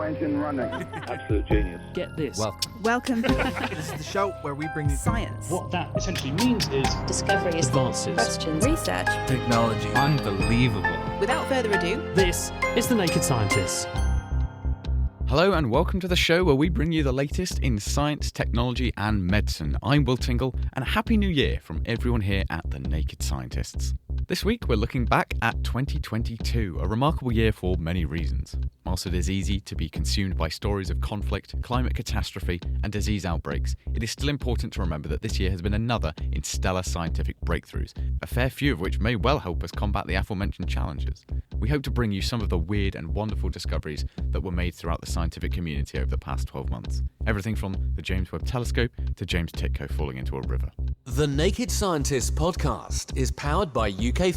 turbo engine running. Absolute genius. Get this. Welcome. This is the show where we bring you Science. What that essentially means is discoveries, Advances. questions, Research. technology. Unbelievable. Without further ado, This is The Naked Scientists. Hello and welcome to the show where we bring you the latest in science, technology and medicine. I'm Will Tingle and a happy new year from everyone here at The Naked Scientists. This week we're looking back at 2022, a remarkable year for many reasons. Whilst it is easy to be consumed by stories of conflict, climate catastrophe and disease outbreaks, it is still important to remember that this year has been another in stellar scientific breakthroughs, a fair few of which may well help us combat the aforementioned challenges. We hope to bring you some of the weird and wonderful discoveries that were made throughout the scientific community over the past 12 months. Everything from the James Webb Telescope to James Tytko falling into a river. The Naked Scientists podcast is powered by ukfast.co.uk.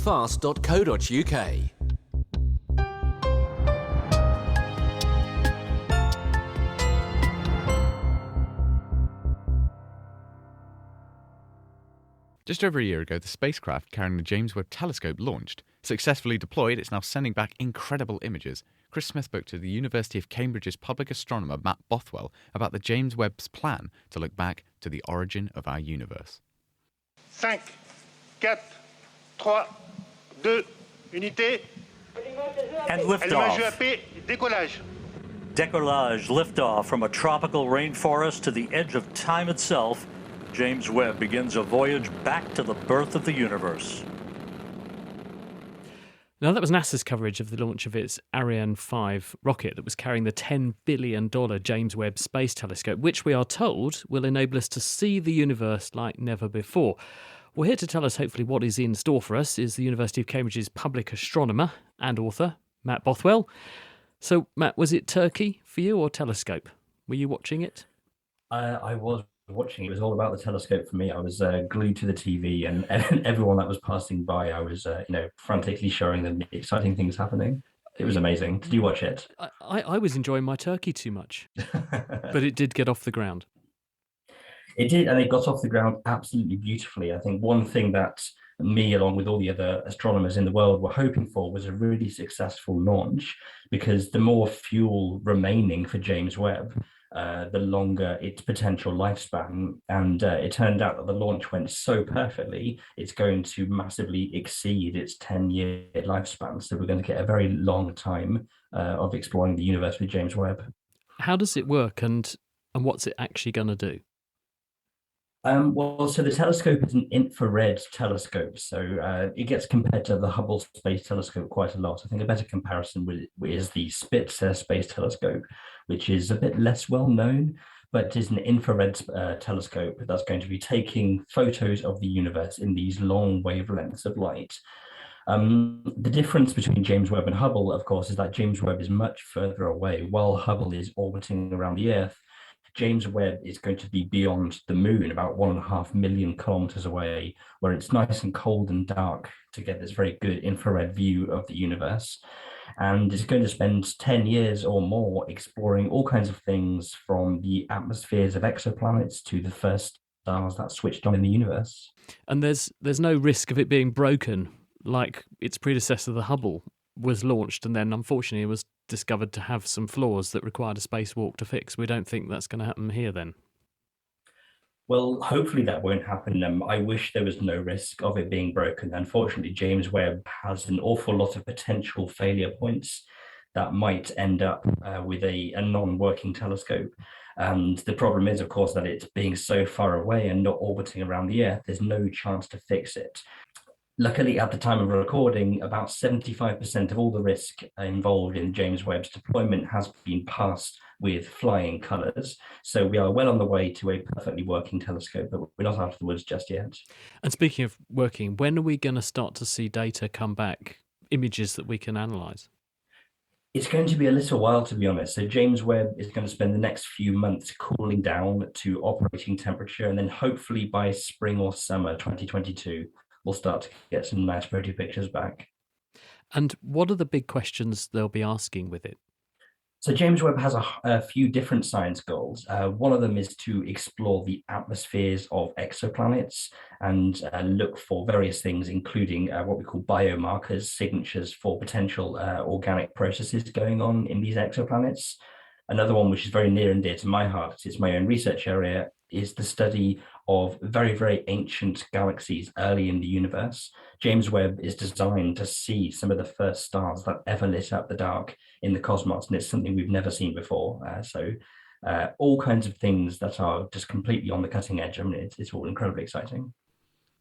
Just over a year ago, the spacecraft carrying the James Webb Telescope launched. Successfully deployed, it's now sending back incredible images. Chris Smith spoke to the University of Cambridge's public astronomer Matt Bothwell about the James Webb's plan to look back to the origin of our universe. 5, 4, 3, 2, unité. and Allumage liftoff. UAP, décollage. Decollage, liftoff from a tropical rainforest to the edge of time itself. James Webb begins a voyage back to the birth of the universe. Now, that was NASA's coverage of the launch of its Ariane 5 rocket that was carrying the $10 billion James Webb Space Telescope, which we are told will enable us to see the universe like never before. Well, here to tell us hopefully what is in store for us is the University of Cambridge's public astronomer and author, Matt Bothwell. So, Matt, was it Turkey for you or telescope? Were you watching it? I was watching. It was all about the telescope for me. I was glued to the TV, and everyone that was passing by, I was, frantically showing them the exciting things happening. It was amazing. Did you watch it? I was enjoying my turkey too much, but it did get off the ground. It did, and it got off the ground absolutely beautifully. I think one thing that me, along with all the other astronomers in the world, were hoping for was a really successful launch, because the more fuel remaining for James Webb, the longer its potential lifespan. And it turned out that the launch went so perfectly, it's going to massively exceed its 10-year lifespan. So we're going to get a very long time of exploring the universe with James Webb. How does it work, and what's it actually going to do? So the telescope is an infrared telescope, so it gets compared to the Hubble Space Telescope quite a lot. I think a better comparison is the Spitzer Space Telescope, which is a bit less well known, but is an infrared telescope that's going to be taking photos of the universe in these long wavelengths of light. The difference between James Webb and Hubble, of course, is that James Webb is much further away. While Hubble is orbiting around the Earth, James Webb is going to be beyond the moon, about 1.5 million kilometers away, where it's nice and cold and dark to get this very good infrared view of the universe. And it's going to spend 10 years or more exploring all kinds of things, from the atmospheres of exoplanets to the first stars that switched on in the universe. And there's no risk of it being broken like its predecessor, the Hubble, was launched and then unfortunately was discovered to have some flaws that required a spacewalk to fix. We don't think that's going to happen here then. Well, hopefully that won't happen. I wish there was no risk of it being broken. Unfortunately, James Webb has an awful lot of potential failure points that might end up with a non-working telescope. And the problem is, of course, that it's being so far away and not orbiting around the Earth, there's no chance to fix it. Luckily, at the time of recording, about 75% of all the risk involved in James Webb's deployment has been passed with flying colours. So we are well on the way to a perfectly working telescope, but we're not out of the woods just yet. And speaking of working, when are we going to start to see data come back, images that we can analyse? It's going to be a little while, to be honest. So James Webb is going to spend the next few months cooling down to operating temperature, and then hopefully by spring or summer 2022, we'll start to get some nice pretty pictures back. And what are the big questions they'll be asking with it? So James Webb has a few different science goals. One of them is to explore the atmospheres of exoplanets and look for various things, including what we call biomarkers, signatures for potential organic processes going on in these exoplanets. Another one which is very near and dear to my heart, it's my own research area, is the study of very, very ancient galaxies early in the universe. James Webb is designed to see some of the first stars that ever lit up the dark in the cosmos, and it's something we've never seen before. All kinds of things that are just completely on the cutting edge. I mean, it's all incredibly exciting.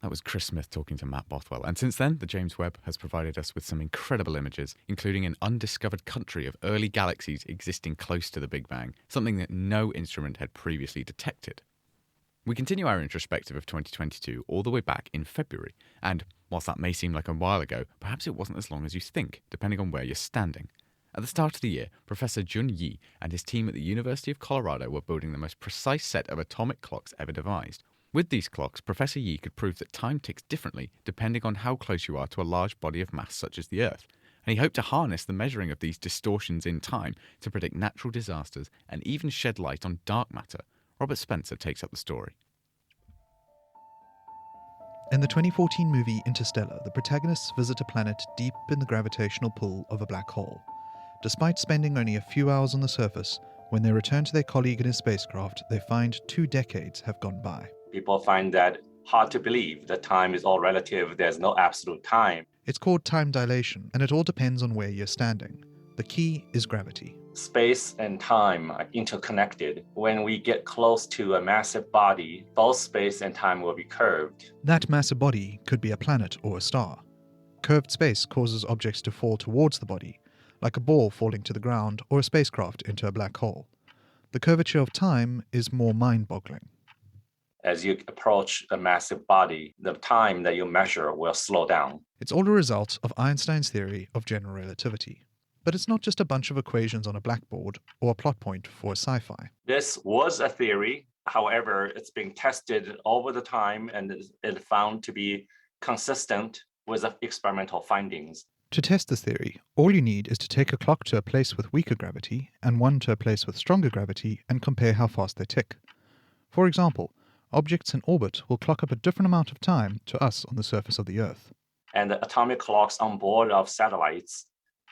That was Chris Smith talking to Matt Bothwell. And since then, the James Webb has provided us with some incredible images, including an undiscovered country of early galaxies existing close to the Big Bang, something that no instrument had previously detected. We continue our introspective of 2022 all the way back in February. And whilst that may seem like a while ago, perhaps it wasn't as long as you think, depending on where you're standing. At the start of the year, Professor Jun Yi and his team at the University of Colorado were building the most precise set of atomic clocks ever devised. With these clocks, Professor Yi could prove that time ticks differently depending on how close you are to a large body of mass such as the Earth, and he hoped to harness the measuring of these distortions in time to predict natural disasters and even shed light on dark matter. Robert Spencer takes up the story. In the 2014 movie Interstellar, the protagonists visit a planet deep in the gravitational pull of a black hole. Despite spending only a few hours on the surface, when they return to their colleague in his spacecraft, they find 2 decades have gone by. People find that hard to believe that time is all relative. There's no absolute time. It's called time dilation, and it all depends on where you're standing. The key is gravity. Space and time are interconnected. When we get close to a massive body, both space and time will be curved. That massive body could be a planet or a star. Curved space causes objects to fall towards the body, like a ball falling to the ground or a spacecraft into a black hole. The curvature of time is more mind-boggling. As you approach a massive body, the time that you measure will slow down. It's all a result of Einstein's theory of general relativity. But it's not just a bunch of equations on a blackboard or a plot point for a sci-fi. This was a theory. However, it's been tested over the time and it found to be consistent with the experimental findings. To test this theory, all you need is to take a clock to a place with weaker gravity and one to a place with stronger gravity and compare how fast they tick. For example, objects in orbit will clock up a different amount of time to us on the surface of the Earth. And the atomic clocks on board of satellites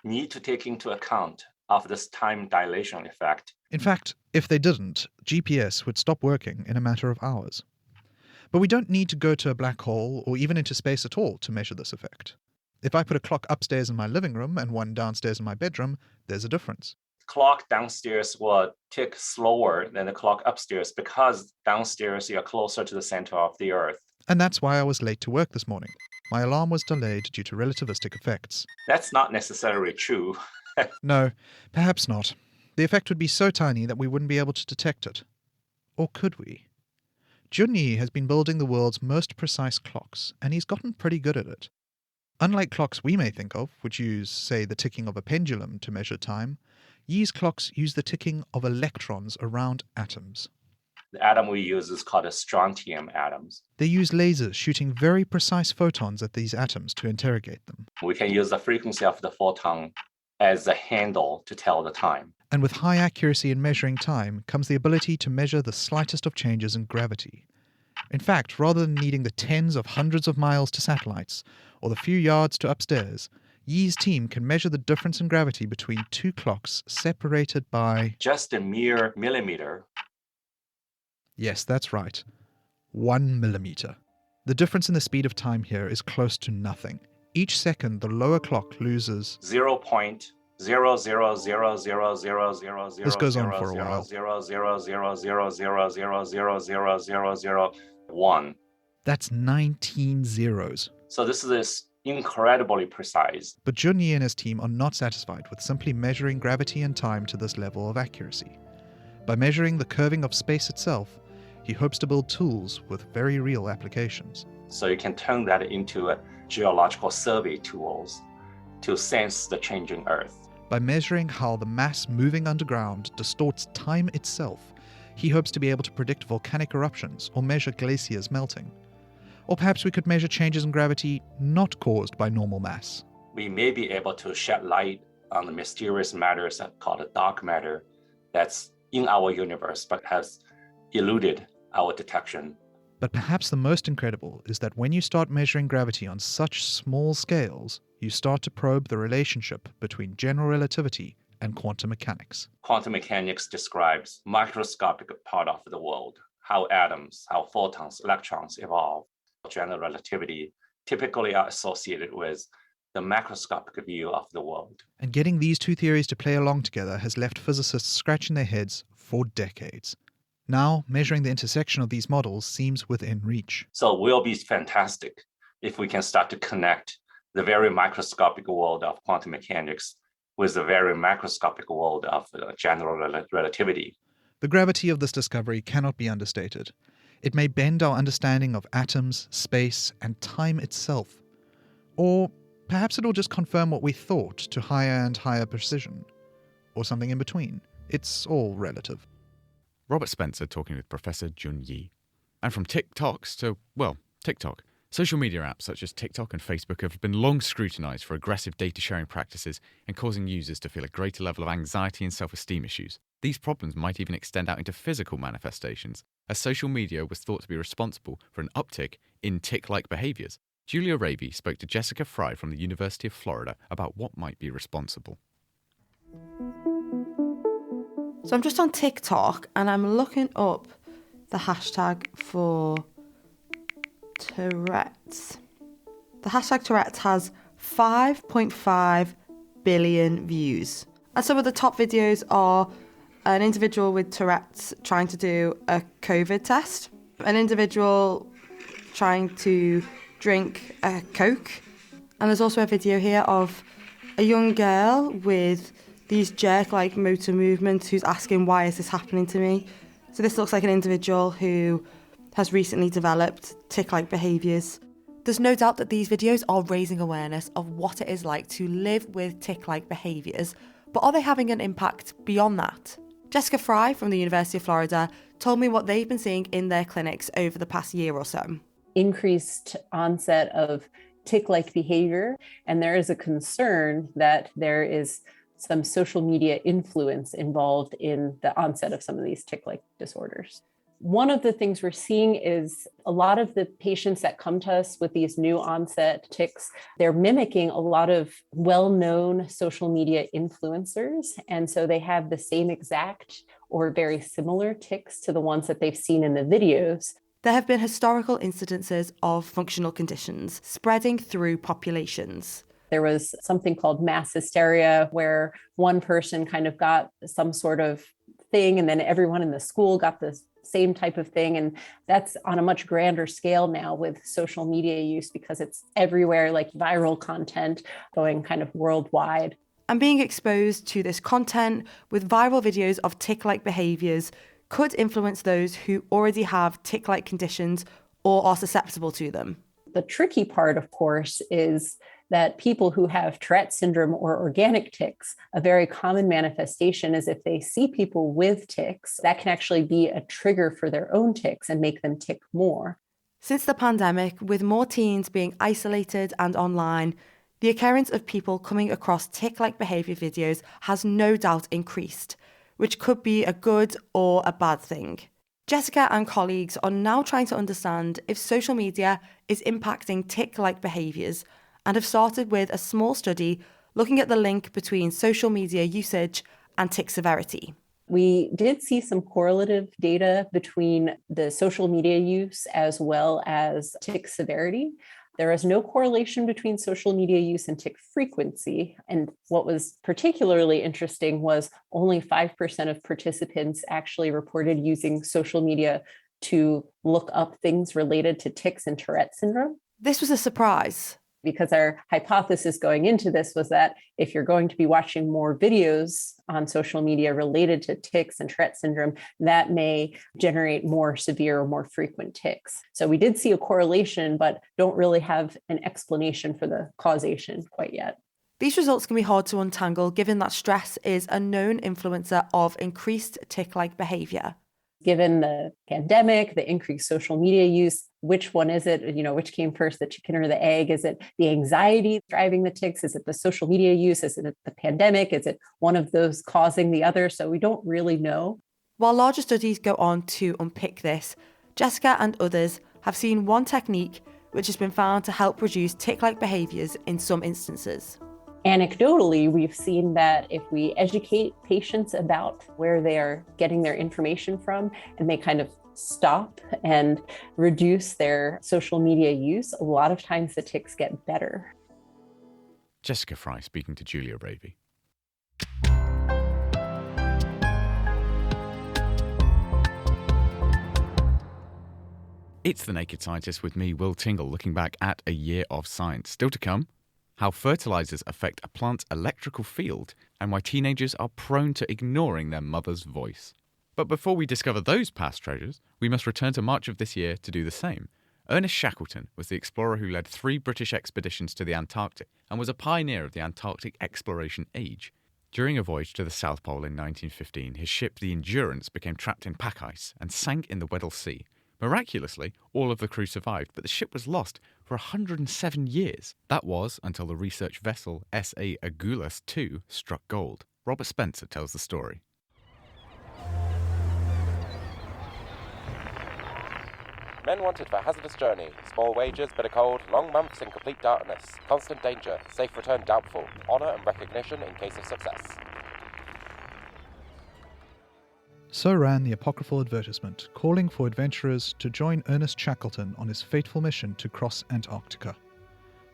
need to take into account of this time dilation effect. In fact, if they didn't, GPS would stop working in a matter of hours. But we don't need to go to a black hole or even into space at all to measure this effect. If I put a clock upstairs in my living room and one downstairs in my bedroom, there's a difference. Clock downstairs will tick slower than the clock upstairs because downstairs you're closer to the center of the Earth. And that's why I was late to work this morning. My alarm was delayed due to relativistic effects. That's not necessarily true. No, perhaps not. The effect would be so tiny that we wouldn't be able to detect it. Or could we? Jun Yi has been building the world's most precise clocks, and he's gotten pretty good at it. Unlike clocks we may think of, which use, say, the ticking of a pendulum to measure time, Yi's clocks use the ticking of electrons around atoms. The atom we use is called a strontium atoms. They use lasers shooting very precise photons at these atoms to interrogate them. We can use the frequency of the photon as a handle to tell the time. And with high accuracy in measuring time comes the ability to measure the slightest of changes in gravity. In fact, rather than needing the tens of hundreds of miles to satellites or the few yards to upstairs, Yi's team can measure the difference in gravity between 2 clocks separated by... just a mere millimeter. Yes, that's right. 1 millimeter. The difference in the speed of time here is close to nothing. Each second, the lower clock loses 0.00000000000. This goes on for a while. 0.00000000001. That's 19 zeros. So this is incredibly precise. But Jun Yi and his team are not satisfied with simply measuring gravity and time to this level of accuracy. By measuring the curving of space itself, he hopes to build tools with very real applications. So you can turn that into geological survey tools to sense the changing Earth. By measuring how the mass moving underground distorts time itself, he hopes to be able to predict volcanic eruptions or measure glaciers melting. Or perhaps we could measure changes in gravity not caused by normal mass. We may be able to shed light on the mysterious matters called dark matter that's in our universe but has eluded our detection. But perhaps the most incredible is that when you start measuring gravity on such small scales, you start to probe the relationship between general relativity and quantum mechanics. Quantum mechanics describes microscopic part of the world, how atoms, how photons, electrons evolve. General relativity typically are associated with the macroscopic view of the world. And getting these two theories to play along together has left physicists scratching their heads for decades. Now, measuring the intersection of these models seems within reach. So it will be fantastic if we can start to connect the very microscopic world of quantum mechanics with the very macroscopic world of general relativity. The gravity of this discovery cannot be understated. It may bend our understanding of atoms, space, and time itself. Or perhaps it'll just confirm what we thought to higher and higher precision. Or something in between. It's all relative. Robert Spencer talking with Professor Jun Yi. And from TikToks to, well, TikTok. Social media apps such as TikTok and Facebook have been long scrutinised for aggressive data sharing practices and causing users to feel a greater level of anxiety and self-esteem issues. These problems might even extend out into physical manifestations, as social media was thought to be responsible for an uptick in tick-like behaviours. Julia Raby spoke to Jessica Fry from the University of Florida about what might be responsible. So I'm just on TikTok and I'm looking up the hashtag for Tourette's. The hashtag Tourette's has 5.5 billion views. And some of the top videos are an individual with Tourette's trying to do a COVID test, an individual trying to drink a Coke, and there's also a video here of a young girl with these jerk-like motor movements who's asking, why is this happening to me? So this looks like an individual who has recently developed tick-like behaviours. There's no doubt that these videos are raising awareness of what it is like to live with tick-like behaviours, but are they having an impact beyond that? Jessica Fry from the University of Florida told me what they've been seeing in their clinics over the past year or so. Increased onset of tick-like behavior, and there is a concern that there is some social media influence involved in the onset of some of these tick-like disorders. One of the things we're seeing is a lot of the patients that come to us with these new onset tics, they're mimicking a lot of well-known social media influencers. And so they have the same exact or very similar tics to the ones that they've seen in the videos. There have been historical incidences of functional conditions spreading through populations. There was something called mass hysteria, where one person kind of got some sort of thing, and then everyone in the school got the same type of thing. And that's on a much grander scale now with social media use, because it's everywhere, like viral content going kind of worldwide. And being exposed to this content with viral videos of tick-like behaviours could influence those who already have tick-like conditions or are susceptible to them. The tricky part, of course, is that people who have Tourette syndrome or organic tics, a very common manifestation is if they see people with tics, that can actually be a trigger for their own tics and make them tic more. Since the pandemic, with more teens being isolated and online, the occurrence of people coming across tick-like behaviour videos has no doubt increased, which could be a good or a bad thing. Jessica and colleagues are now trying to understand if social media is impacting tick-like behaviours, and have started with a small study looking at the link between social media usage and tic severity. We did see some correlative data between the social media use as well as tic severity. There is no correlation between social media use and tic frequency. And what was particularly interesting was only 5% of participants actually reported using social media to look up things related to tics and Tourette syndrome. This was a surprise, because our hypothesis going into this was that if you're going to be watching more videos on social media related to tics and Tourette syndrome, that may generate more severe or more frequent tics. So we did see a correlation, but don't really have an explanation for the causation quite yet. These results can be hard to untangle given that stress is a known influencer of increased tic-like behaviour. Given the pandemic, the increased social media use, which one is it? Which came first, the chicken or the egg? Is it the anxiety driving the tics? Is it the social media use? Is it the pandemic? Is it one of those causing the other? So we don't really know. While larger studies go on to unpick this, Jessica and others have seen one technique which has been found to help reduce tic-like behaviours in some instances. Anecdotally, we've seen that if we educate patients about where they are getting their information from, and they kind of stop and reduce their social media use, a lot of times the ticks get better. Jessica Fry speaking to Julia Ravey. It's The Naked Scientist with me, Will Tingle, looking back at a year of science. Still to come, how fertilizers affect a plant's electrical field and why teenagers are prone to ignoring their mother's voice. But before we discover those past treasures, we must return to March of this year to do the same. Ernest Shackleton was the explorer who led 3 British expeditions to the Antarctic and was a pioneer of the Antarctic exploration age. During a voyage to the South Pole in 1915, his ship, the Endurance, became trapped in pack ice and sank in the Weddell Sea. Miraculously, all of the crew survived, but the ship was lost for 107 years. That was until the research vessel S.A. Agulhas II struck gold. Robert Spencer tells the story. Men wanted for hazardous journey, small wages, bitter cold, long months in complete darkness, constant danger, safe return doubtful, honour and recognition in case of success. So ran the apocryphal advertisement, calling for adventurers to join Ernest Shackleton on his fateful mission to cross Antarctica.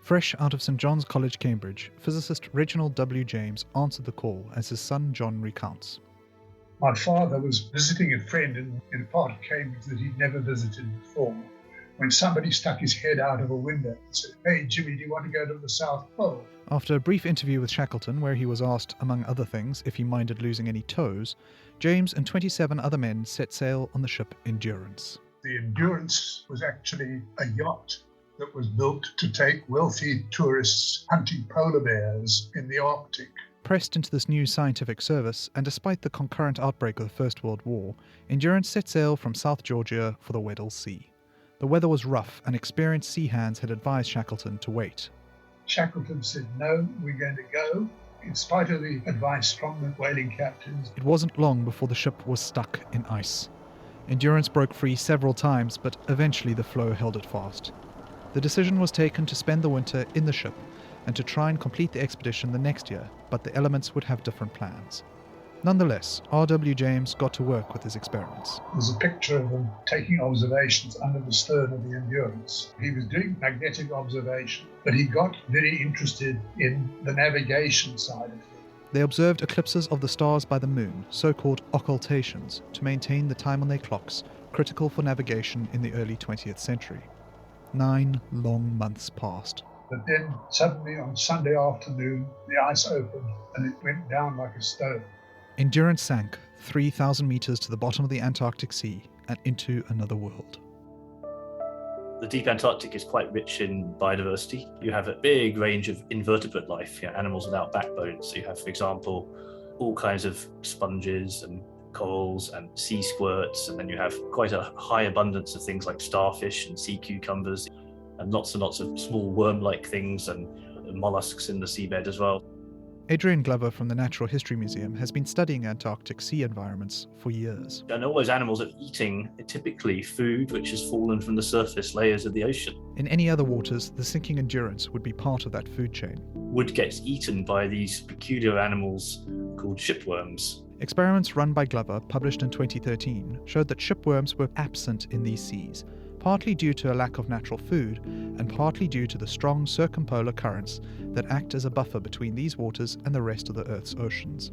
Fresh out of St John's College, Cambridge, physicist Reginald W. James answered the call as his son John recounts. My father was visiting a friend in a part of Cambridge that he'd never visited before, when somebody stuck his head out of a window and said, "Hey, Jimmy, do you want to go to the South Pole?" After a brief interview with Shackleton, where he was asked, among other things, if he minded losing any toes, James and 27 other men set sail on the ship Endurance. The Endurance was actually a yacht that was built to take wealthy tourists hunting polar bears in the Arctic. Pressed into this new scientific service, and despite the concurrent outbreak of the First World War, Endurance set sail from South Georgia for the Weddell Sea. The weather was rough, and experienced sea hands had advised Shackleton to wait. Shackleton said, "No, we're going to go," in spite of the advice from the whaling captains. It wasn't long before the ship was stuck in ice. Endurance broke free several times, but eventually the floe held it fast. The decision was taken to spend the winter in the ship and to try and complete the expedition the next year, but the elements would have different plans. Nonetheless, R.W. James got to work with his experiments. There's a picture of him taking observations under the stern of the Endurance. He was doing magnetic observation, but he got very interested in the navigation side of things. They observed eclipses of the stars by the moon, so-called occultations, to maintain the time on their clocks, critical for navigation in the early 20th century. 9 long months passed. But then suddenly on Sunday afternoon, the ice opened and it went down like a stone. Endurance sank 3,000 meters to the bottom of the Antarctic Sea and into another world. The deep Antarctic is quite rich in biodiversity. You have a big range of invertebrate life, animals without backbones. So you have, for example, all kinds of sponges and corals and sea squirts, and then you have quite a high abundance of things like starfish and sea cucumbers, and lots of small worm-like things and mollusks in the seabed as well. Adrian Glover from the Natural History Museum has been studying Antarctic sea environments for years. And all those animals are eating typically food which has fallen from the surface layers of the ocean. In any other waters, the sinking Endurance would be part of that food chain. Wood gets eaten by these peculiar animals called shipworms. Experiments run by Glover, published in 2013, showed that shipworms were absent in these seas, partly due to a lack of natural food, and partly due to the strong circumpolar currents that act as a buffer between these waters and the rest of the Earth's oceans.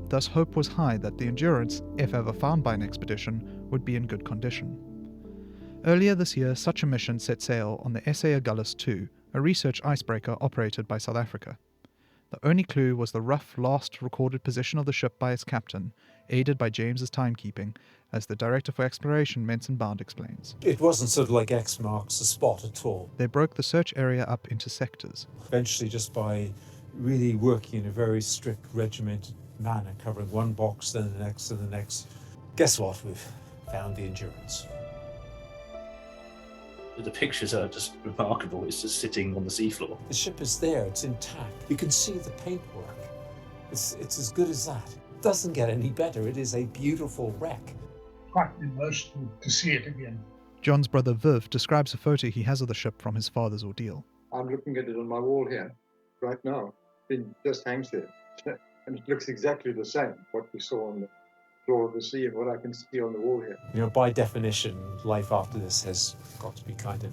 Thus hope was high that the Endurance, if ever found by an expedition, would be in good condition. Earlier this year, such a mission set sail on the S.A. Agulhas II, a research icebreaker operated by South Africa. The only clue was the rough last recorded position of the ship by its captain, aided by James's timekeeping, as the Director for Exploration, Menson Bound, explains. It wasn't sort of like X marks the spot at all. They broke the search area up into sectors. Eventually, just by really working in a very strict, regimented manner, covering one box, then the next, and the next, guess what? We've found the Endurance. The pictures are just remarkable. It's just sitting on the seafloor. The ship is there, it's intact. You can see the paintwork. It's as good as that. It doesn't get any better. It is a beautiful wreck. Quite emotional to see it again. John's brother Viv describes a photo he has of the ship from his father's ordeal. I'm looking at it on my wall here, right now. fin just hangs there. And it looks exactly the same, what we saw on the floor of the sea and what I can see on the wall here. You know, by definition, life after this has got to be kind of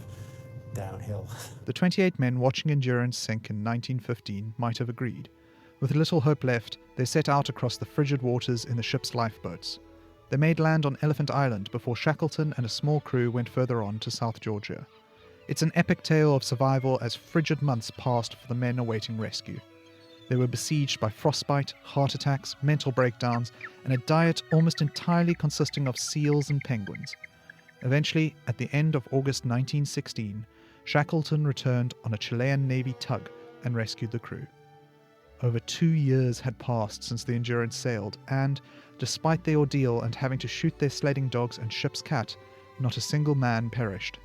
downhill. The 28 men watching Endurance sink in 1915 might have agreed. With little hope left, they set out across the frigid waters in the ship's lifeboats. They made land on Elephant Island before Shackleton and a small crew went further on to South Georgia. It's an epic tale of survival as frigid months passed for the men awaiting rescue. They were besieged by frostbite, heart attacks, mental breakdowns, and a diet almost entirely consisting of seals and penguins. Eventually, at the end of August 1916, Shackleton returned on a Chilean Navy tug and rescued the crew. Over 2 years had passed since the Endurance sailed, and, despite the ordeal and having to shoot their sledding dogs and ship's cat, not a single man perished.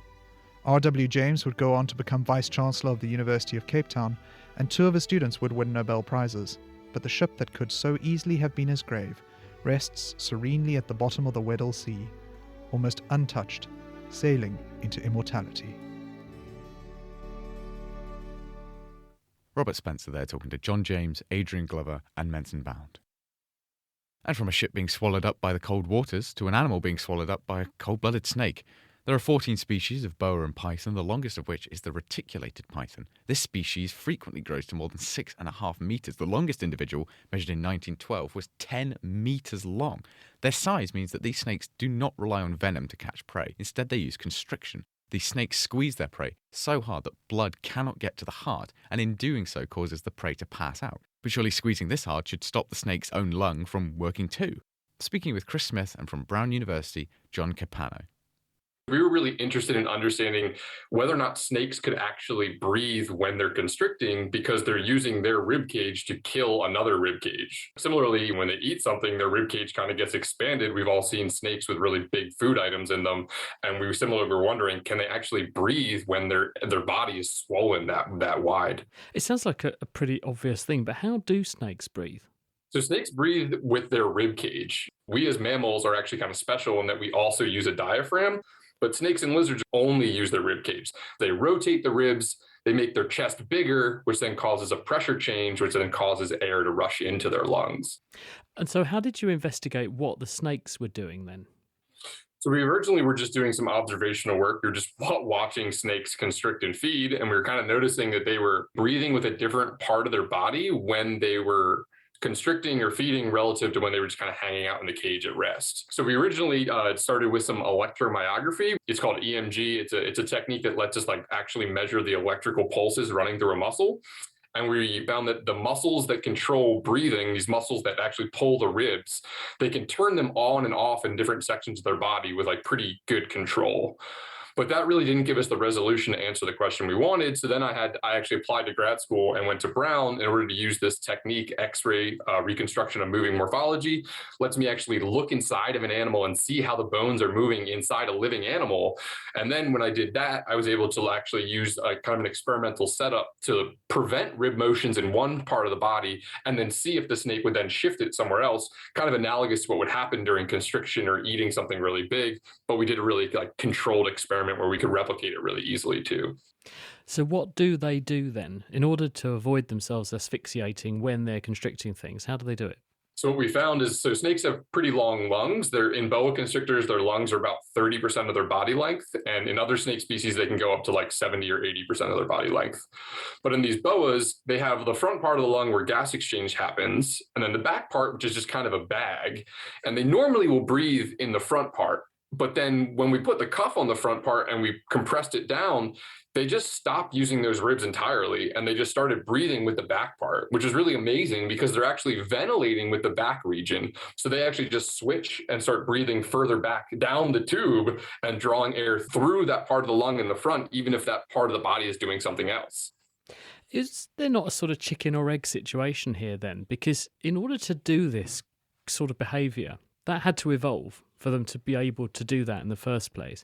R.W. James would go on to become Vice-Chancellor of the University of Cape Town, and 2 of his students would win Nobel Prizes. But the ship that could so easily have been his grave rests serenely at the bottom of the Weddell Sea, almost untouched, sailing into immortality. Robert Spencer there talking to John James, Adrian Glover and Menson Bound. And from a ship being swallowed up by the cold waters to an animal being swallowed up by a cold-blooded snake. There are 14 species of boa and python, the longest of which is the reticulated python. This species frequently grows to more than 6.5 metres. The longest individual, measured in 1912, was 10 metres long. Their size means that these snakes do not rely on venom to catch prey. Instead, they use constriction. These snakes squeeze their prey so hard that blood cannot get to the heart, and in doing so causes the prey to pass out. But surely squeezing this hard should stop the snake's own lung from working too. Speaking with Chris Smith and from Brown University, John Capano. We were really interested in understanding whether or not snakes could actually breathe when they're constricting because they're using their rib cage to kill another rib cage. Similarly, when they eat something, their rib cage kind of gets expanded. We've all seen snakes with really big food items in them. And we were wondering, can they actually breathe when their body is swollen that wide? It sounds like a pretty obvious thing, but how do snakes breathe? So snakes breathe with their rib cage. We as mammals are actually kind of special in that we also use a diaphragm. But snakes and lizards only use their rib cage. They rotate the ribs, they make their chest bigger, which then causes a pressure change, which then causes air to rush into their lungs. And so how did you investigate what the snakes were doing then? So we originally were just doing some observational work. We were just watching snakes constrict and feed, and we were kind of noticing that they were breathing with a different part of their body when they were constricting or feeding relative to when they were just kind of hanging out in the cage at rest. So we originally started with some electromyography. It's called EMG. It's a technique that lets us actually measure the electrical pulses running through a muscle. And we found that the muscles that control breathing, these muscles that actually pull the ribs, they can turn them on and off in different sections of their body with pretty good control. But that really didn't give us the resolution to answer the question we wanted. So then I actually applied to grad school and went to Brown in order to use this technique, X-ray reconstruction of moving morphology. Lets me actually look inside of an animal and see how the bones are moving inside a living animal. And then when I did that, I was able to actually use a kind of an experimental setup to prevent rib motions in one part of the body and then see if the snake would then shift it somewhere else, kind of analogous to what would happen during constriction or eating something really big. But we did a really controlled experiment where we could replicate it really easily too. So what do they do then in order to avoid themselves asphyxiating when they're constricting things? How do they do it? So what we found is, so snakes have pretty long lungs. They're in boa constrictors, their lungs are about 30% of their body length. And in other snake species, they can go up to 70 or 80% of their body length. But in these boas, they have the front part of the lung where gas exchange happens, and then the back part, which is just kind of a bag. And they normally will breathe in the front part. But then when we put the cuff on the front part and we compressed it down, they just stopped using those ribs entirely. And they just started breathing with the back part, which is really amazing because they're actually ventilating with the back region. So they actually just switch and start breathing further back down the tube and drawing air through that part of the lung in the front, even if that part of the body is doing something else. Is there not a sort of chicken or egg situation here then? Because in order to do this sort of behaviour, that had to evolve for them to be able to do that in the first place,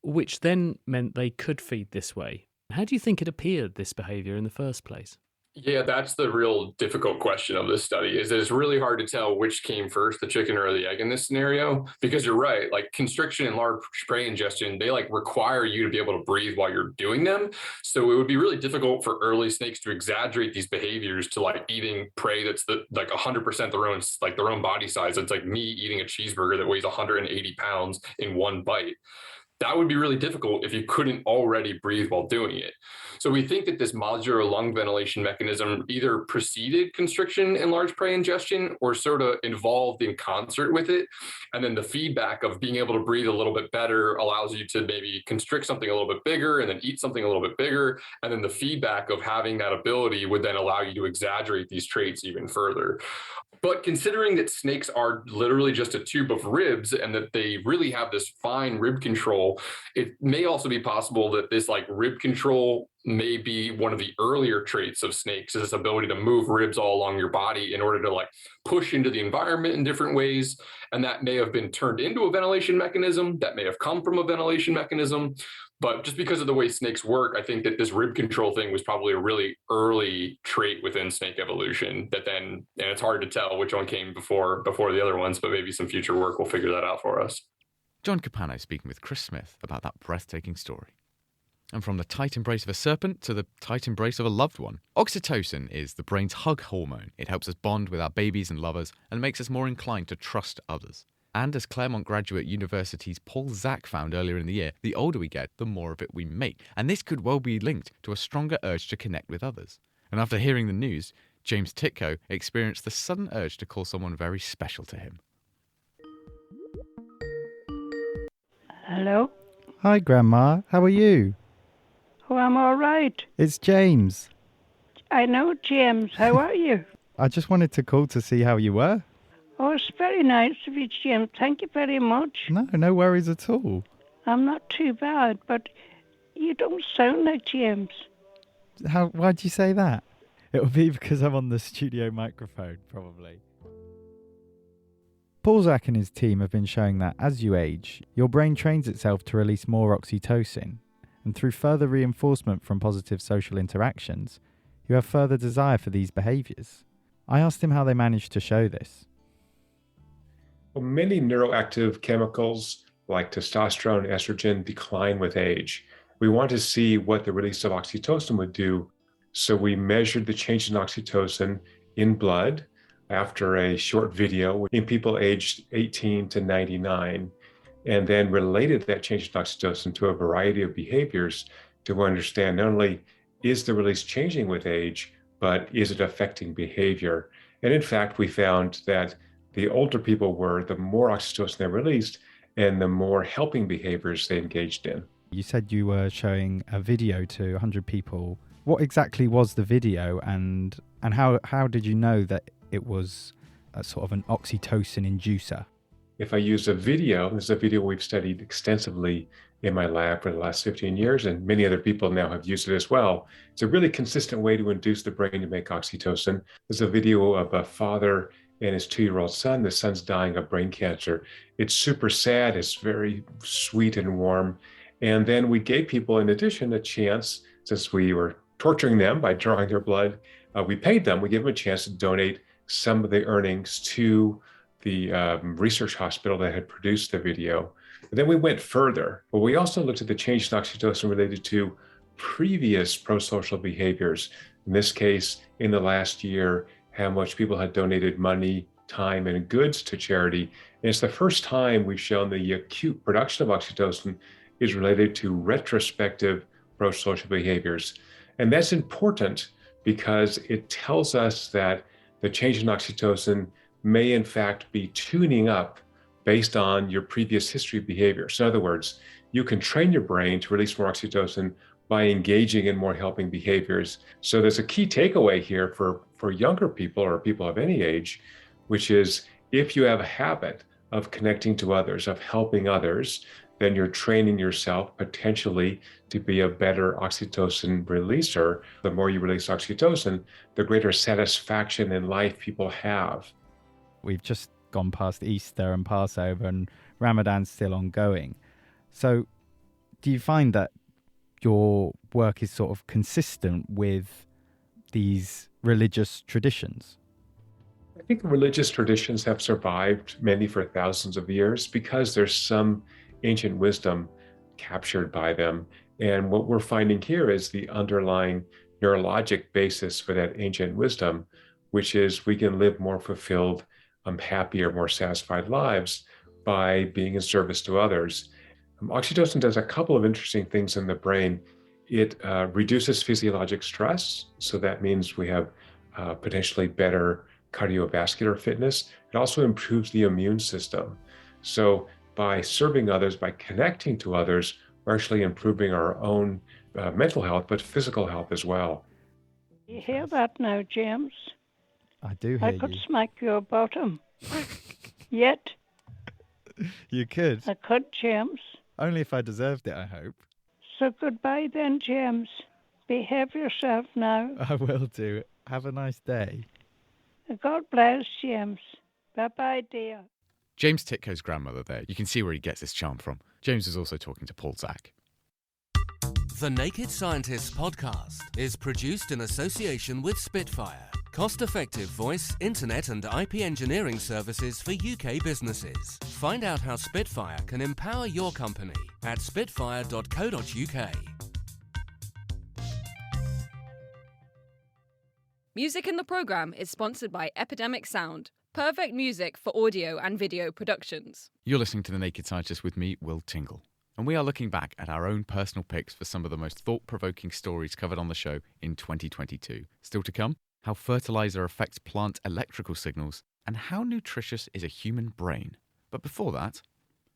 which then meant they could feed this way. How do you think it appeared, this behaviour, in the first place? Yeah, that's the real difficult question of this study, is that it's really hard to tell which came first, the chicken or the egg in this scenario, because you're right, like constriction and large prey ingestion, they like require you to be able to breathe while you're doing them. So it would be really difficult for early snakes to exaggerate these behaviors to like eating prey that's like 100% their own body size. It's like me eating a cheeseburger that weighs 180 pounds in one bite. That would be really difficult if you couldn't already breathe while doing it. So we think that this modular lung ventilation mechanism either preceded constriction and large prey ingestion or sort of involved in concert with it. And then the feedback of being able to breathe a little bit better allows you to maybe constrict something a little bit bigger and then eat something a little bit bigger. And then the feedback of having that ability would then allow you to exaggerate these traits even further. But considering that snakes are literally just a tube of ribs and that they really have this fine rib control, it may also be possible that this like rib control may be one of the earlier traits of snakes, is this ability to move ribs all along your body in order to like push into the environment in different ways. And that may have been turned into a ventilation mechanism, that may have come from a ventilation mechanism. But just because of the way snakes work, I think that this rib control thing was probably a really early trait within snake evolution that then, and it's hard to tell which one came before the other ones, but maybe some future work will figure that out for us. John Capano speaking with Chris Smith about that breathtaking story. And from the tight embrace of a serpent to the tight embrace of a loved one, oxytocin is the brain's hug hormone. It helps us bond with our babies and lovers and makes us more inclined to trust others. And as Claremont Graduate University's Paul Zak found earlier in the year, the older we get, the more of it we make. And this could well be linked to a stronger urge to connect with others. And after hearing the news, James Titko experienced the sudden urge to call someone very special to him. Hello? Hi, Grandma. How are you? Oh, I'm all right. It's James. I know, James. How are you? I just wanted to call to see how you were. Oh, it's very nice of you, James. Thank you very much. No worries at all. I'm not too bad, but you don't sound like James. Why'd you say that? It'll be because I'm on the studio microphone, probably. Paul Zak and his team have been showing that as you age, your brain trains itself to release more oxytocin, and through further reinforcement from positive social interactions, you have further desire for these behaviours. I asked him how they managed to show this. Well, many neuroactive chemicals like testosterone and estrogen decline with age. We want to see what the release of oxytocin would do. So we measured the change in oxytocin in blood after a short video in people aged 18 to 99, and then related that change in oxytocin to a variety of behaviors to understand not only is the release changing with age, but is it affecting behavior? And in fact, we found that the older people were, the more oxytocin they released and the more helping behaviors they engaged in. You said you were showing a video to 100 people. What exactly was the video, and how did you know that it was a sort of an oxytocin inducer? If I use a video, this is a video we've studied extensively in my lab for the last 15 years, and many other people now have used it as well. It's a really consistent way to induce the brain to make oxytocin. There's a video of a father and his 2-year-old son. The son's dying of brain cancer. It's super sad. It's very sweet and warm. And then we gave people, in addition, a chance, since we were torturing them by drawing their blood, we paid them. We gave them a chance to donate some of the earnings to the research hospital that had produced the video. But then we went further. But we also looked at the change in oxytocin related to previous prosocial behaviors. In this case, in the last year, how much people had donated money, time, and goods to charity. And it's the first time we've shown the acute production of oxytocin is related to retrospective prosocial behaviors. And that's important because it tells us that the change in oxytocin may in fact be tuning up based on your previous history of behavior. So in other words, you can train your brain to release more oxytocin by engaging in more helping behaviors. So there's a key takeaway here for younger people or people of any age, which is if you have a habit of connecting to others, of helping others, then you're training yourself potentially to be a better oxytocin releaser. The more you release oxytocin, the greater satisfaction in life people have. We've just gone past Easter and Passover, and Ramadan's still ongoing. So do you find that your work is sort of consistent with these religious traditions? I think religious traditions have survived many for thousands of years because there's some ancient wisdom captured by them. And what we're finding here is the underlying neurologic basis for that ancient wisdom, which is we can live more fulfilled, happier, more satisfied lives by being in service to others. Oxytocin does a couple of interesting things in the brain. It reduces physiologic stress. So that means we have potentially better cardiovascular fitness. It also improves the immune system. So by serving others, by connecting to others, we're actually improving our own mental health, but physical health as well. You hear that now, James? I do hear I you. could smack your bottom. Yet. You could. I could, James. Only if I deserved it, I hope. So goodbye then, James. Behave yourself now. I will do. Have a nice day. God bless, James. Bye-bye, dear. James Titko's grandmother there. You can see where he gets his charm from. James was also talking to Paul Zak. The Naked Scientists podcast is produced in association with Spitfire, cost-effective voice, internet and IP engineering services for UK businesses. Find out how Spitfire can empower your company at spitfire.co.uk. Music in the programme is sponsored by Epidemic Sound, perfect music for audio and video productions. You're listening to The Naked Scientist with me, Will Tingle. And we are looking back at our own personal picks for some of the most thought-provoking stories covered on the show in 2022. Still to come, how fertilizer affects plant electrical signals, and how nutritious is a human brain. But before that,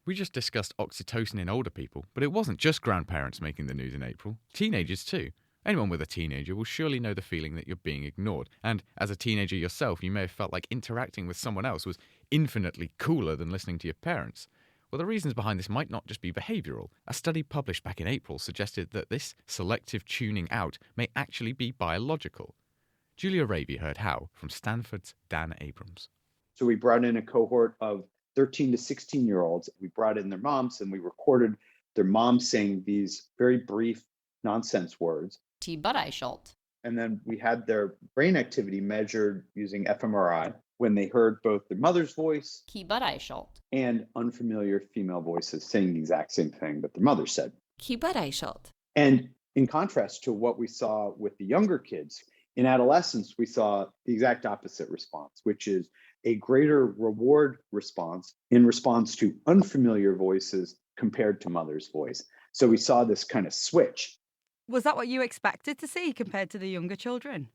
we just discussed oxytocin in older people, but it wasn't just grandparents making the news in April. Teenagers too. Anyone with a teenager will surely know the feeling that you're being ignored. And as a teenager yourself, you may have felt like interacting with someone else was infinitely cooler than listening to your parents. Well, the reasons behind this might not just be behavioural. A study published back in April suggested that this selective tuning out may actually be biological. Julia Raby heard how from Stanford's Dan Abrams. So we brought in a cohort of 13 to 16-year-olds. We brought in their moms and we recorded their moms saying these very brief nonsense words. And then we had their brain activity measured using fMRI when they heard both their mother's voice and unfamiliar female voices saying the exact same thing that their mother said. And in contrast to what we saw with the younger kids, in adolescence, we saw the exact opposite response, which is a greater reward response in response to unfamiliar voices compared to mother's voice. So we saw this kind of switch. Was that what you expected to see compared to the younger children?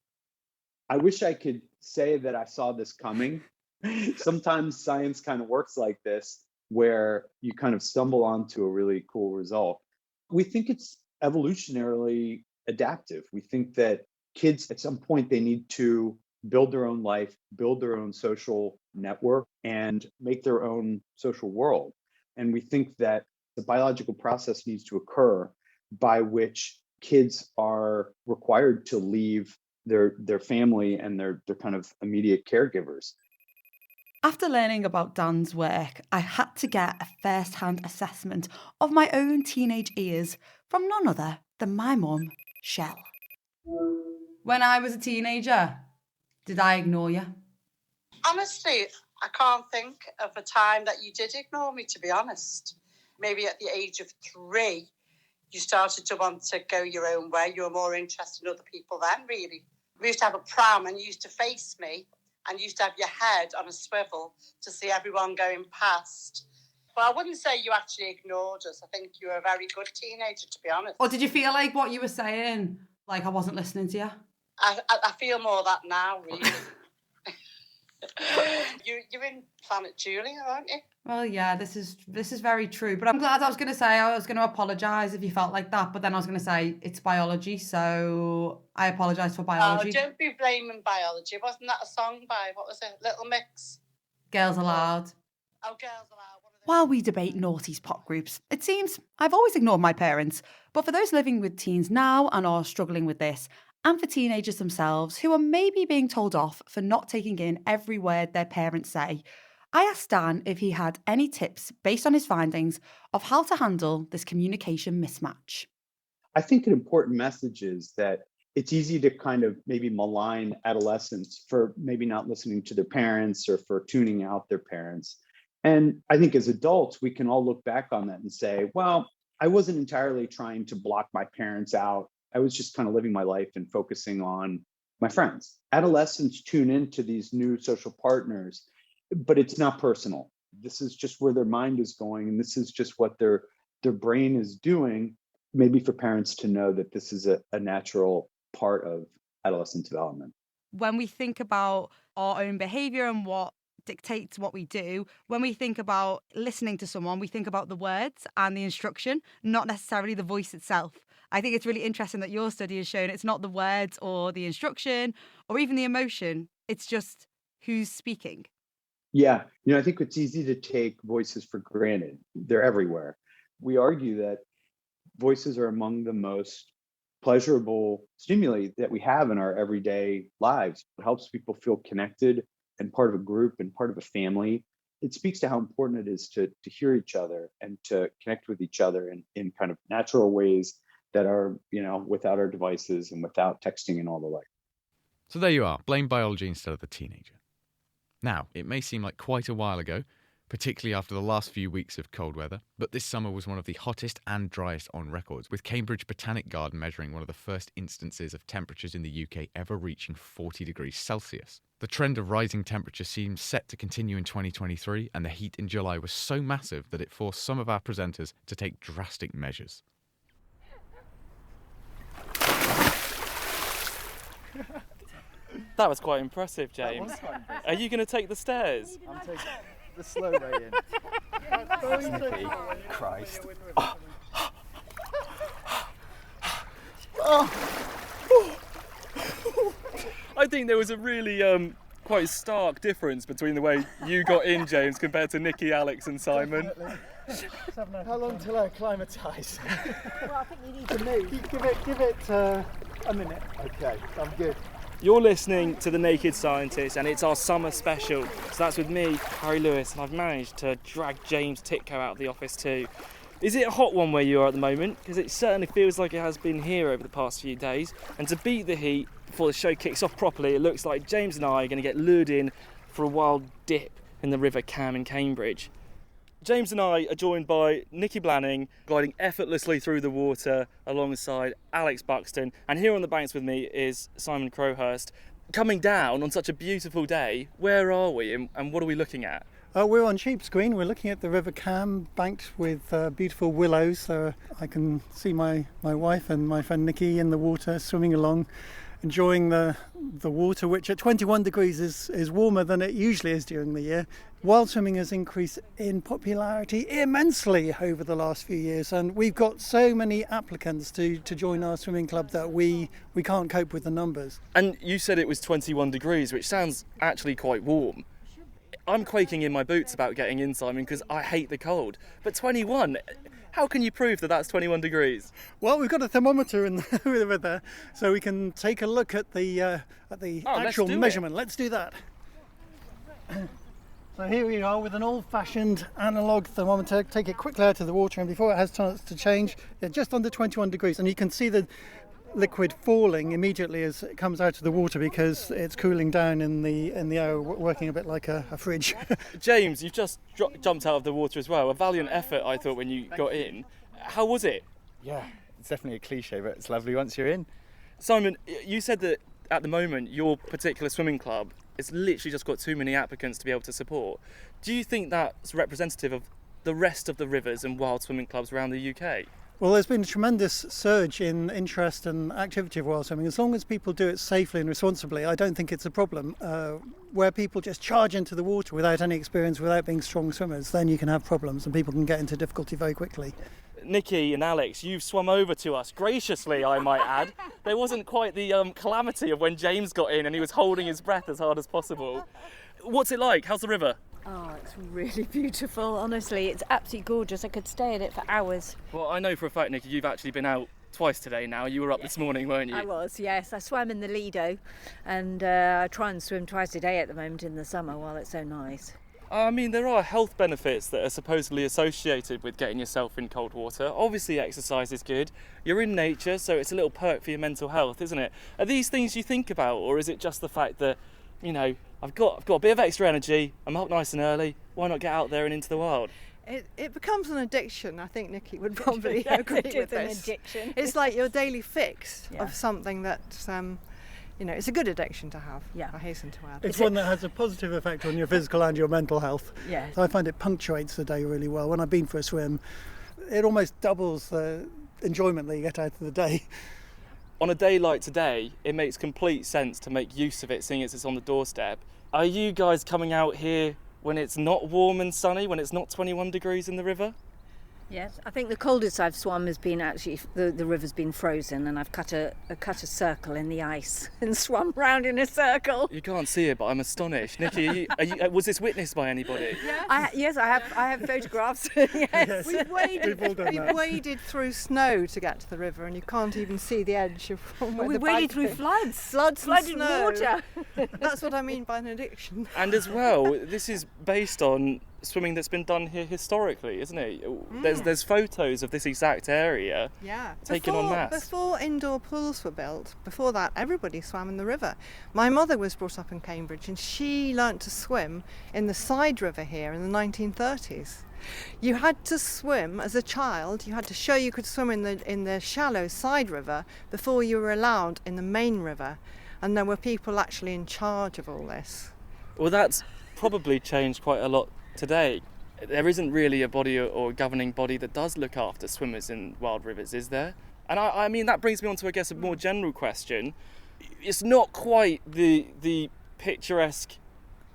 I wish I could say that I saw this coming. Sometimes science kind of works like this, where you kind of stumble onto a really cool result. We think it's evolutionarily adaptive. We think that kids, at some point, they need to build their own life, build their own social network, and make their own social world. And we think that the biological process needs to occur by which kids are required to leave their family and their kind of immediate caregivers. After learning about Dan's work, I had to get a first-hand assessment of my own teenage ears from none other than my mum, Shell. When I was a teenager, did I ignore you? Honestly, I can't think of a time that you did ignore me, to be honest. Maybe at the age of 3, you started to want to go your own way. You were more interested in other people then, really. We used to have a pram and you used to face me and you used to have your head on a swivel to see everyone going past. But I wouldn't say you actually ignored us. I think you were a very good teenager, to be honest. Or did you feel like what you were saying, like I wasn't listening to you? I feel more that now, really. You're in Planet Julia, aren't you? Well, yeah, this is very true. But I'm glad. I was going to apologise if you felt like that. But then I was going to say it's biology, so I apologise for biology. Oh, don't be blaming biology. Wasn't that a song by, what was it, Little Mix? Girls Aloud. Oh, Girls Aloud. While we debate noughties pop groups, it seems I've always ignored my parents. But for those living with teens now and are struggling with this, and for teenagers themselves who are maybe being told off for not taking in every word their parents say, I asked Dan if he had any tips based on his findings of how to handle this communication mismatch. I think an important message is that it's easy to kind of maybe malign adolescents for maybe not listening to their parents or for tuning out their parents. And I think as adults, we can all look back on that and say, well, I wasn't entirely trying to block my parents out. I was just kind of living my life and focusing on my friends. Adolescents tune into these new social partners, but it's not personal. This is just where their mind is going, and this is just what their brain is doing. Maybe for parents to know that this is a natural part of adolescent development. When we think about our own behavior and what dictates what we do, when we think about listening to someone, we think about the words and the instruction, not necessarily the voice itself. I think it's really interesting that your study has shown it's not the words or the instruction or even the emotion. It's just who's speaking. Yeah, I think it's easy to take voices for granted. They're everywhere. We argue that voices are among the most pleasurable stimuli that we have in our everyday lives. It helps people feel connected and part of a group and part of a family. It speaks to how important it is to hear each other and to connect with each other in kind of natural ways that are, without our devices and without texting and all the like. So there you are, blame biology instead of the teenager. Now, it may seem like quite a while ago, particularly after the last few weeks of cold weather, but this summer was one of the hottest and driest on records, with Cambridge Botanic Garden measuring one of the first instances of temperatures in the UK ever reaching 40 degrees Celsius. The trend of rising temperatures seems set to continue in 2023, and the heat in July was so massive that it forced some of our presenters to take drastic measures. That was quite impressive, James. Are you going to take the stairs? I'm taking the slow way in. Sneaky. Christ. I think there was a really quite stark difference between the way you got in, James, compared to Nikki, Alex and Simon. How long till I acclimatise? Well, I think you need to move. Give it a minute. Okay, I'm good. You're listening to The Naked Scientist, and it's our summer special. So that's with me, Harry Lewis, and I've managed to drag James Titko out of the office too. Is it a hot one where you are at the moment? Because it certainly feels like it has been here over the past few days. And to beat the heat before the show kicks off properly, it looks like James and I are going to get lured in for a wild dip in the River Cam in Cambridge. James and I are joined by Nikki Blanning, gliding effortlessly through the water alongside Alex Buxton. And here on the banks with me is Simon Crowhurst. Coming down on such a beautiful day, where are we and what are we looking at? We're on Sheep's Green. We're looking at the River Cam, banked with beautiful willows. I can see my wife and my friend Nikki in the water, swimming along, enjoying the water, which at 21 degrees is warmer than it usually is during the year. Wild swimming has increased in popularity immensely over the last few years, and we've got so many applicants to join our swimming club that we can't cope with the numbers. And you said it was 21 degrees, which sounds actually quite warm. I'm quaking in my boots about getting in, Simon, because I hate the cold. But 21, how can you prove that that's 21 degrees? Well, we've got a thermometer in the river there, so we can take a look at the actual measurement. Let's do that. So here we are with an old-fashioned analogue thermometer. Take it quickly out of the water, and before it has chance to change, just under 21 degrees. And you can see the liquid falling immediately as it comes out of the water because it's cooling down in the air, working a bit like a fridge. James, you've just jumped out of the water as well. A valiant effort, I thought, when you got in. How was it? Yeah, it's definitely a cliche, but it's lovely once you're in. Simon, you said that at the moment your particular swimming club it's literally just got too many applicants to be able to support. Do you think that's representative of the rest of the rivers and wild swimming clubs around the UK? Well, there's been a tremendous surge in interest and activity of wild swimming. As long as people do it safely and responsibly, I don't think it's a problem. Where people just charge into the water without any experience, without being strong swimmers, then you can have problems and people can get into difficulty very quickly. Nikki and Alex, you've swum over to us graciously, I might add. There wasn't quite the calamity of when James got in and he was holding his breath as hard as possible. What's it like? How's the river? Oh, it's really beautiful, honestly. It's absolutely gorgeous. I could stay in it for hours. Well, I know for a fact, Nikki, you've actually been out twice today now. You were up this morning, weren't you? I was, yes. I swam in the Lido and I try and swim twice a day at the moment in the summer while it's so nice. I mean, there are health benefits that are supposedly associated with getting yourself in cold water. Obviously, exercise is good. You're in nature, so it's a little perk for your mental health, isn't it? Are these things you think about, or is it just the fact that, you know, I've got a bit of extra energy, I'm up nice and early, why not get out there and into the wild? It becomes an addiction. I think Nikki would probably Yes, agree it with is an this. addiction. It's like your daily fix Yeah. of something that, you know, it's a good addiction to have. Yeah. I hasten to add. It's one that has a positive effect on your physical and your mental health. Yeah. So I find it punctuates the day really well. When I've been for a swim, it almost doubles the enjoyment that you get out of the day. On a day like today, it makes complete sense to make use of it, seeing as it's on the doorstep. Are you guys coming out here when it's not warm and sunny, when it's not 21 degrees in the river? Yes, I think the coldest I've swum has been actually the river's been frozen, and I've cut a circle in the ice and swum round in a circle. You can't see it, but I'm astonished. Nikki, was this witnessed by anybody? Yes, I have photographs. Yes. We've waded through snow to get to the river, and you can't even see the edge of where We the waded bag through thing- floods. Flooded Flooded water. That's what I mean by an addiction. And as well, this is based on swimming that's been done here historically, isn't it? There's photos of this exact area taken en masse. Before indoor pools were built, before that, everybody swam in the river. My mother was brought up in Cambridge, and she learnt to swim in the side river here in the 1930s. You had to swim as a child. You had to show you could swim in the shallow side river before you were allowed in the main river, and there were people actually in charge of all this. Well, that's probably changed quite a lot today. There isn't really a body or governing body that does look after swimmers in wild rivers, is there? And I mean, that brings me on to, I guess, a more general question. It's not quite the picturesque,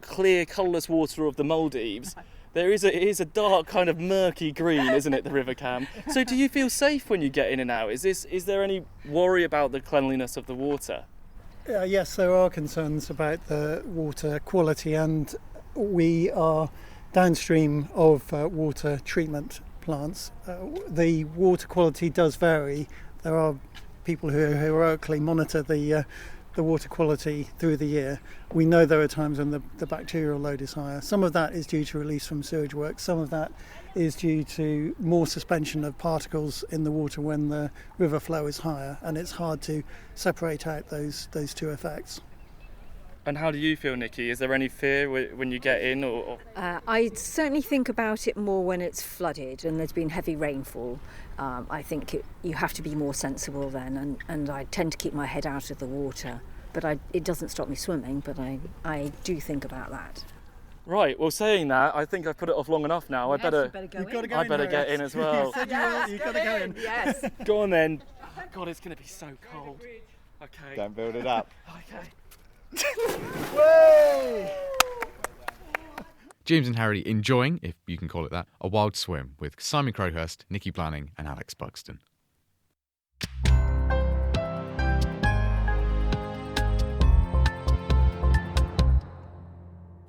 clear, colourless water of the Maldives. It is a dark, kind of murky green, isn't it, the River Cam? So do you feel safe when you get in and out? Is there any worry about the cleanliness of the water? Yes, there are concerns about the water quality, and we are downstream of water treatment plants. The water quality does vary. There are people who heroically monitor the water quality through the year. We know there are times when the bacterial load is higher. Some of that is due to release from sewage work. Some of that is due to more suspension of particles in the water when the river flow is higher, and it's hard to separate out those two effects. And how do you feel, Nikki? Is there any fear when you get in? Or? I certainly think about it more when it's flooded and there's been heavy rainfall. I think you have to be more sensible then, and I tend to keep my head out of the water. But it doesn't stop me swimming, but I do think about that. Right, well, saying that, I think I've put it off long enough now. Yes, you better go in. I better get in as well. You said you will, you've got to go in. Yes. Go on then. Oh, God, it's going to be so cold. Okay. Don't build it up. Okay. James and Harry enjoying, if you can call it that, a wild swim with Simon Crowhurst, Nikki Blanning and Alex Buxton.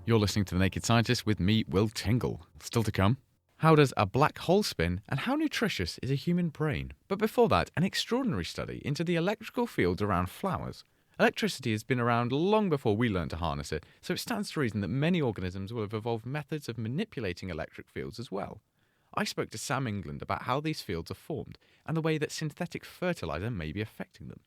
You're listening to The Naked Scientist with me, Will Tingle. Still to come, how does a black hole spin and how nutritious is a human brain? But before that, an extraordinary study into the electrical fields around flowers. Electricity has been around long before we learned to harness it, so it stands to reason that many organisms will have evolved methods of manipulating electric fields as well. I spoke to Sam England about how these fields are formed and the way that synthetic fertiliser may be affecting them.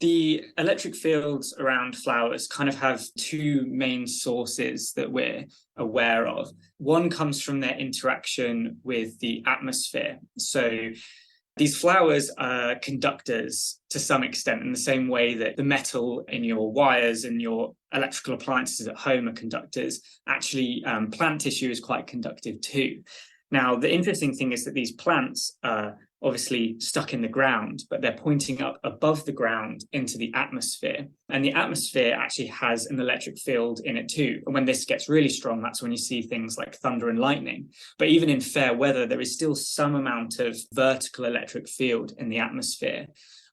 The electric fields around flowers kind of have two main sources that we're aware of. One comes from their interaction with the atmosphere. So these flowers are conductors to some extent, in the same way that the metal in your wires and your electrical appliances at home are conductors. Actually, plant tissue is quite conductive too. Now, the interesting thing is that these plants are obviously stuck in the ground, but they're pointing up above the ground into the atmosphere. And the atmosphere actually has an electric field in it too. And when this gets really strong, that's when you see things like thunder and lightning. But even in fair weather, there is still some amount of vertical electric field in the atmosphere.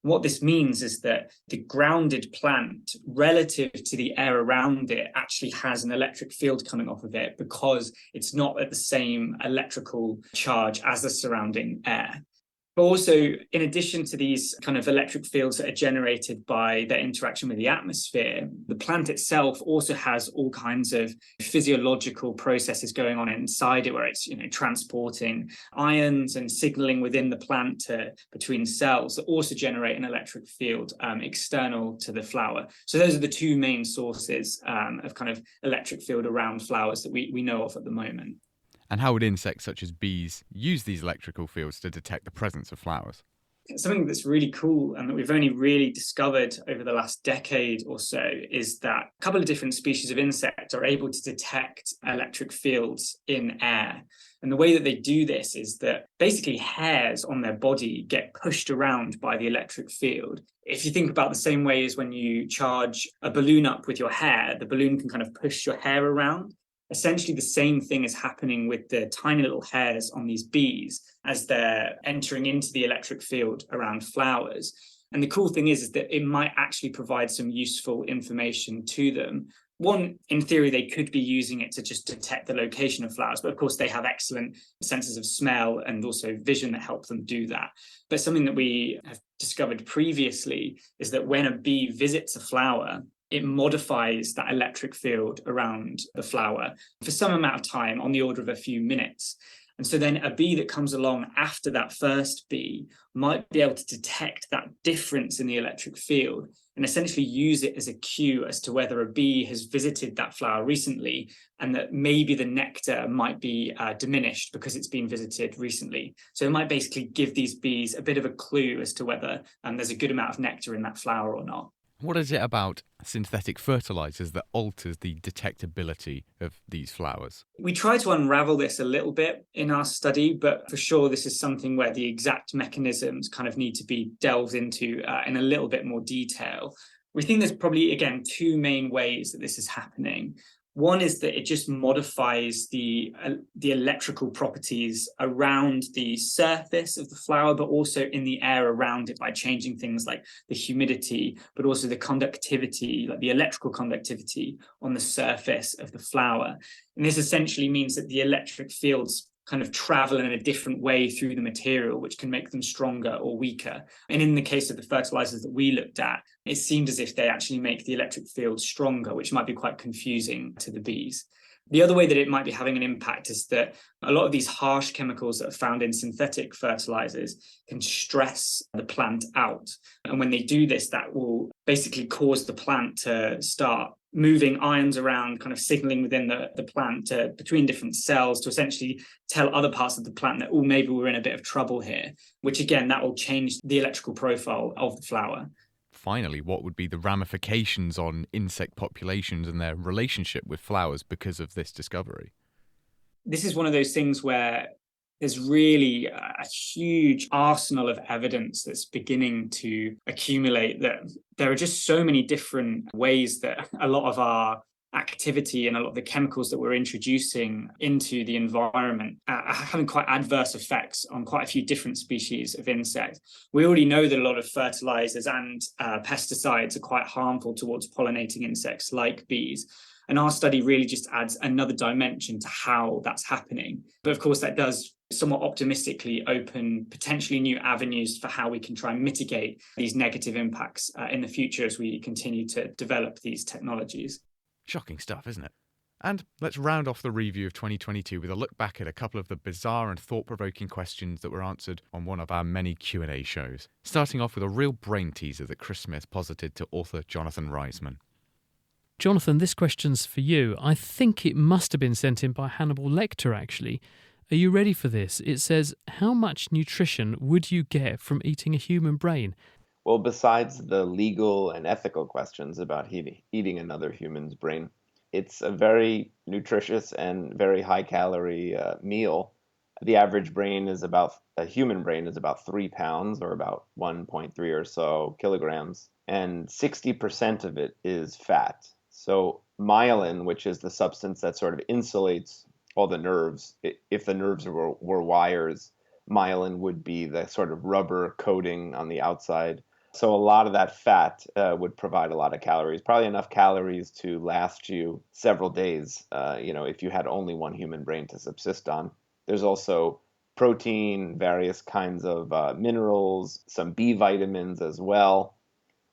What this means is that the grounded plant, relative to the air around it, actually has an electric field coming off of it because it's not at the same electrical charge as the surrounding air. But also, in addition to these kind of electric fields that are generated by their interaction with the atmosphere, the plant itself also has all kinds of physiological processes going on inside it, where it's, transporting ions and signaling within the plant between cells that also generate an electric field external to the flower. So those are the two main sources of kind of electric field around flowers that we know of at the moment. And how would insects such as bees use these electrical fields to detect the presence of flowers? Something that's really cool and that we've only really discovered over the last decade or so is that a couple of different species of insect are able to detect electric fields in air. And the way that they do this is that basically hairs on their body get pushed around by the electric field. If you think about the same way as when you charge a balloon up with your hair, the balloon can kind of push your hair around. Essentially, the same thing is happening with the tiny little hairs on these bees as they're entering into the electric field around flowers. And the cool thing is that it might actually provide some useful information to them. One, in theory, they could be using it to just detect the location of flowers, but of course they have excellent senses of smell and also vision that help them do that. But something that we have discovered previously is that when a bee visits a flower, it modifies that electric field around the flower for some amount of time, on the order of a few minutes. And so then a bee that comes along after that first bee might be able to detect that difference in the electric field and essentially use it as a cue as to whether a bee has visited that flower recently, and that maybe the nectar might be diminished because it's been visited recently. So it might basically give these bees a bit of a clue as to whether there's a good amount of nectar in that flower or not. What is it about synthetic fertilizers that alters the detectability of these flowers? We try to unravel this a little bit in our study, but for sure this is something where the exact mechanisms kind of need to be delved into in a little bit more detail. We think there's probably, again, two main ways that this is happening. One is that it just modifies the electrical properties around the surface of the flower, but also in the air around it by changing things like the humidity, but also the conductivity, like the electrical conductivity on the surface of the flower. And this essentially means that the electric fields kind of travel in a different way through the material, which can make them stronger or weaker. And in the case of the fertilizers that we looked at, it seemed as if they actually make the electric field stronger, which might be quite confusing to the bees. The other way that it might be having an impact is that a lot of these harsh chemicals that are found in synthetic fertilizers can stress the plant out. And when they do this, that will basically cause the plant to start moving ions around, kind of signaling within the plant between different cells to essentially tell other parts of the plant that, oh, maybe we're in a bit of trouble here, which again, that will change the electrical profile of the flower. Finally, what would be the ramifications on insect populations and their relationship with flowers because of this discovery? This is one of those things where there's really a huge arsenal of evidence that's beginning to accumulate, that there are just so many different ways that a lot of our activity and a lot of the chemicals that we're introducing into the environment are having quite adverse effects on quite a few different species of insects. We already know that a lot of fertilizers and pesticides are quite harmful towards pollinating insects like bees. And our study really just adds another dimension to how that's happening. But of course, that does somewhat optimistically open potentially new avenues for how we can try and mitigate these negative impacts in the future as we continue to develop these technologies. Shocking stuff, isn't it? And let's round off the review of 2022 with a look back at a couple of the bizarre and thought-provoking questions that were answered on one of our many Q&A shows. Starting off with a real brain teaser that Chris Smith posited to author Jonathan Reisman. Jonathan, this question's for you. I think it must have been sent in by Hannibal Lecter, actually. Are you ready for this? It says, how much nutrition would you get from eating a human brain? Well, besides the legal and ethical questions about eating another human's brain, it's a very nutritious and very high-calorie meal. The average a human brain is about 3 pounds, or about 1.3 or so kilograms, and 60% of it is fat. So myelin, which is the substance that sort of insulates all the nerves, if the nerves were wires, myelin would be the sort of rubber coating on the outside. So a lot of that fat would provide a lot of calories, probably enough calories to last you several days, if you had only one human brain to subsist on. There's also protein, various kinds of minerals, some B vitamins as well.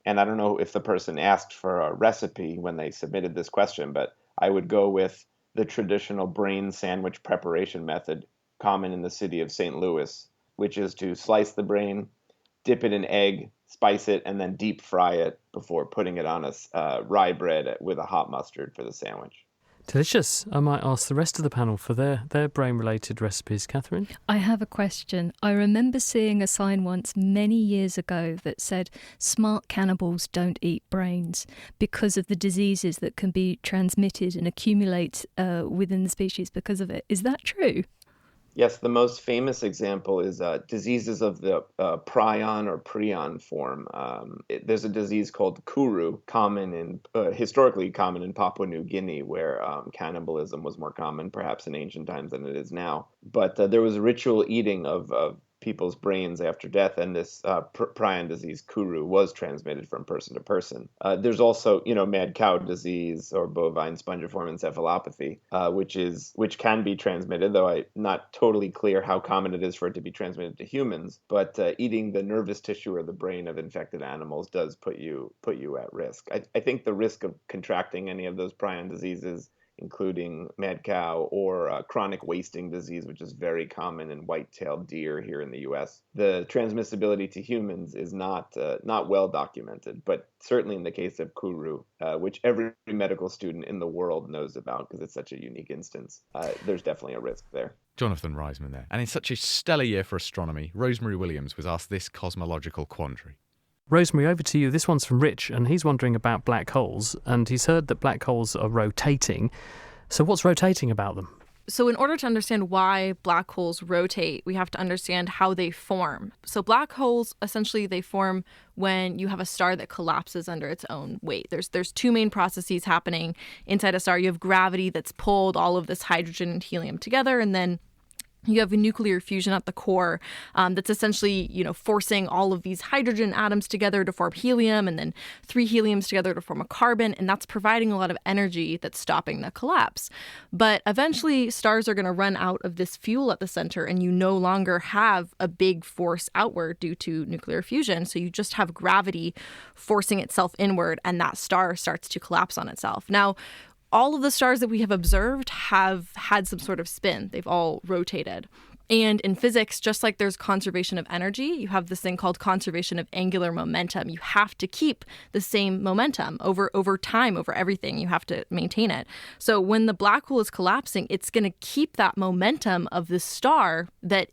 And I don't know if the person asked for a recipe when they submitted this question, but I would go with the traditional brain sandwich preparation method common in the city of St. Louis, which is to slice the brain, dip it in egg, spice it, and then deep fry it before putting it on a rye bread with a hot mustard for the sandwich. Delicious. I might ask the rest of the panel for their brain-related recipes. Catherine? I have a question. I remember seeing a sign once many years ago that said smart cannibals don't eat brains because of the diseases that can be transmitted and accumulate within the species because of it. Is that true? Yes, the most famous example is diseases of the prion or prion form. There's a disease called Kuru, historically common in Papua New Guinea, where cannibalism was more common, perhaps in ancient times than it is now. But there was ritual eating of people's brains after death, and this prion disease, Kuru, was transmitted from person to person. There's also, mad cow disease or bovine spongiform encephalopathy, which can be transmitted, though I'm not totally clear how common it is for it to be transmitted to humans. But eating the nervous tissue or the brain of infected animals does put you at risk. I think the risk of contracting any of those prion diseases, including mad cow or chronic wasting disease, which is very common in white-tailed deer here in the U.S. The transmissibility to humans is not well documented, but certainly in the case of Kuru, which every medical student in the world knows about because it's such a unique instance, there's definitely a risk there. Jonathan Reisman there. And in such a stellar year for astronomy, Rosemary Williams was asked this cosmological quandary. Rosemary, over to you. This one's from Rich, and he's wondering about black holes, and he's heard that black holes are rotating. So what's rotating about them? So in order to understand why black holes rotate, we have to understand how they form. So black holes, essentially, they form when you have a star that collapses under its own weight. There's two main processes happening inside a star. You have gravity that's pulled all of this hydrogen and helium together, and then you have a nuclear fusion at the core that's essentially, forcing all of these hydrogen atoms together to form helium, and then 3 heliums together to form a carbon, and that's providing a lot of energy that's stopping the collapse. But eventually, stars are going to run out of this fuel at the center, and you no longer have a big force outward due to nuclear fusion. So you just have gravity forcing itself inward, and that star starts to collapse on itself. Now, all of the stars that we have observed have had some sort of spin. They've all rotated. And in physics, just like there's conservation of energy, you have this thing called conservation of angular momentum. You have to keep the same momentum over time, over everything. You have to maintain it. So when the black hole is collapsing, it's going to keep that momentum of the star that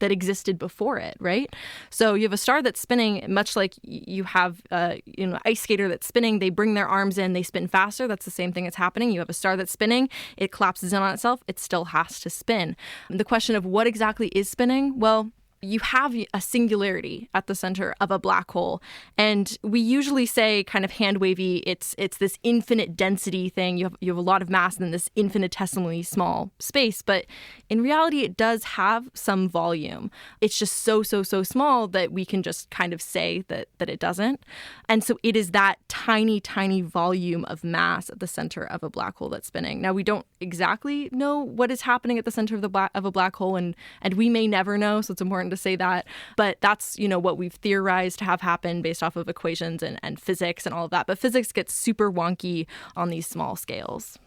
existed before it, right? So you have a star that's spinning, much like you have ice skater that's spinning. They bring their arms in, they spin faster. That's the same thing that's happening. You have a star that's spinning, it collapses in on itself, it still has to spin. The question of what exactly is spinning, well, you have a singularity at the center of a black hole. And we usually say, kind of hand wavy, it's this infinite density thing. You have a lot of mass in this infinitesimally small space. But in reality, it does have some volume. It's just so small that we can just kind of say that it doesn't. And so it is that tiny, tiny volume of mass at the center of a black hole that's spinning. Now, we don't exactly know what is happening at the center of a black hole, and we may never know, so it's important to say that. But that's, what we've theorized to have happened based off of equations and physics and all of that. But physics gets super wonky on these small scales.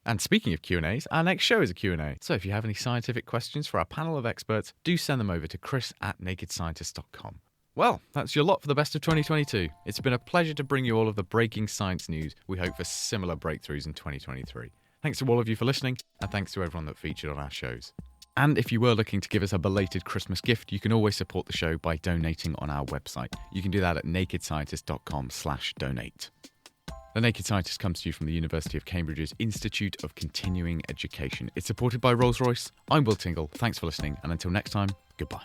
And speaking of Q&As, our next show is a Q&A. So if you have any scientific questions for our panel of experts, do send them over to chris@nakedscientist.com. Well, that's your lot for the best of 2022. It's been a pleasure to bring you all of the breaking science news. We hope for similar breakthroughs in 2023. Thanks to all of you for listening, and thanks to everyone that featured on our shows. And if you were looking to give us a belated Christmas gift, you can always support the show by donating on our website. You can do that at nakedscientist.com/donate. The Naked Scientist comes to you from the University of Cambridge's Institute of Continuing Education. It's supported by Rolls-Royce. I'm Will Tingle. Thanks for listening, and until next time, goodbye.